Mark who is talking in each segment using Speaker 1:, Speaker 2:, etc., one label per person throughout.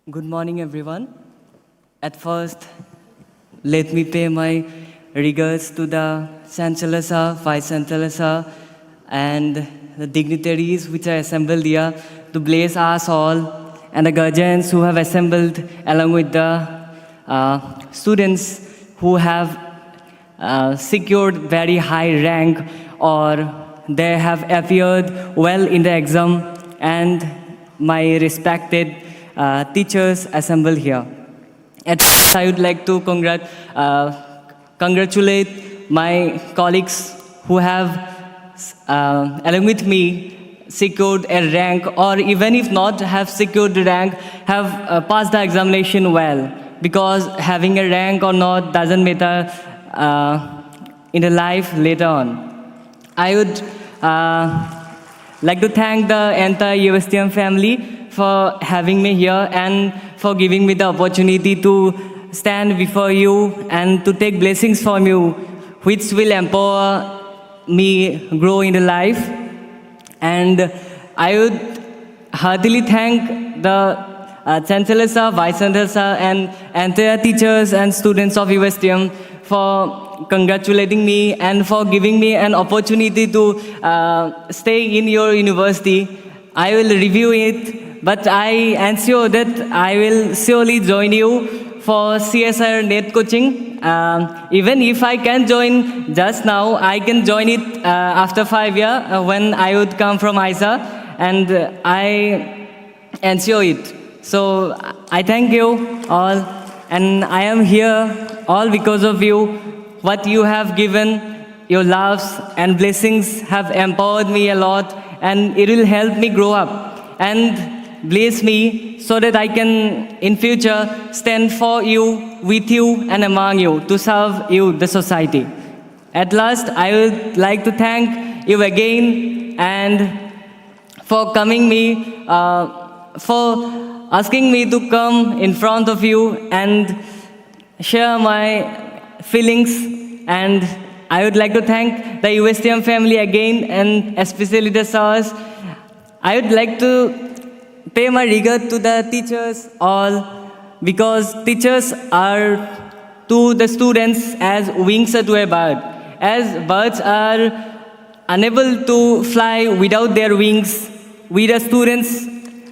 Speaker 1: Good morning, everyone. At first, let me pay my regards to the Chancellor Sir, Vice Chancellor Sir, and the dignitaries which are assembled here to bless us all, and the guardians who have assembled along with the students who have secured very high rank or they have appeared well in the exam, and my respected teachers assembled here. At first, I would like to congratulate my colleagues who have, along with me, secured a rank, or even if not have secured the rank, have passed the examination well. Because having a rank or not doesn't matter in the life later on. I would like to thank the entire USTM family for having me here and for giving me the opportunity to stand before you and to take blessings from you, which will empower me grow in the life. And I would heartily thank the Chancellor Sir, Vice Chancellor Sir, and entire teachers and students of USTM for congratulating me and for giving me an opportunity to stay in your university. I will review it, but I ensure that I will surely join you for CSR net coaching. Even if I can join just now, I can join it after 5 years when I would come from ISA, and I ensure it. So I thank you all, and I am here all because of you. What you have given, your loves and blessings have empowered me a lot, and it will help me grow up and bless me so that I can in future stand for you, with you and among you to serve you, the society. At last, I would like to thank you again and for coming me, for asking me to come in front of you and share my feelings. And I would like to thank the USTM family again, and especially the sirs. I would like to pay my regard to the teachers all, because teachers are to the students as wings are to a bird. As birds are unable to fly without their wings, we the students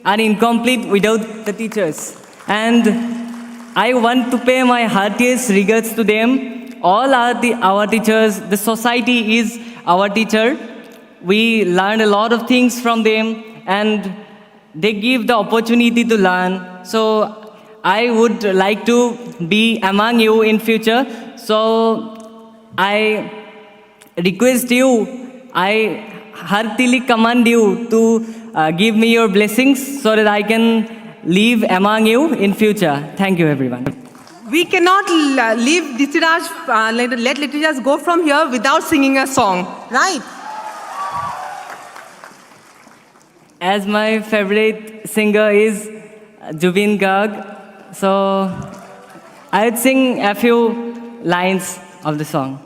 Speaker 1: are incomplete without the teachers. And I want to pay my heartiest regards to them. All are our teachers. The society is our teacher. We learn a lot of things from them, and they give the opportunity to learn. So I would like to be among you in future. So I request you, I heartily command you to give me your blessings so that I can live among you in future. Thank you, everyone.
Speaker 2: We cannot leave Dhritira, let Dhritira go from here without singing a song, right?
Speaker 1: As my favorite singer is Jubin Garg, so I would sing a few lines of the song.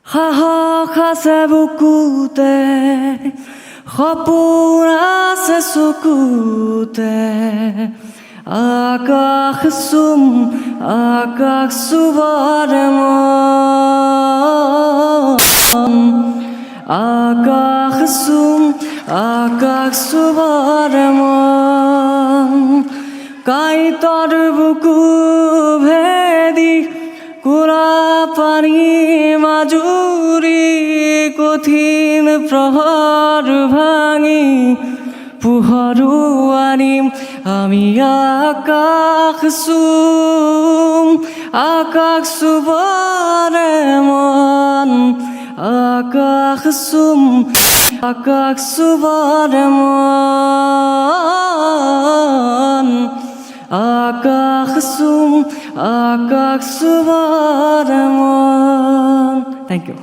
Speaker 1: Ha ha khasabukute khapura se sukute akakh suvarmo akak suvarmo kai tor buku bhedi kura pani majuri kothin prahar bhangi puharu anim ami akak suvarmo akak suvarmo akak suvarmo. Thank you.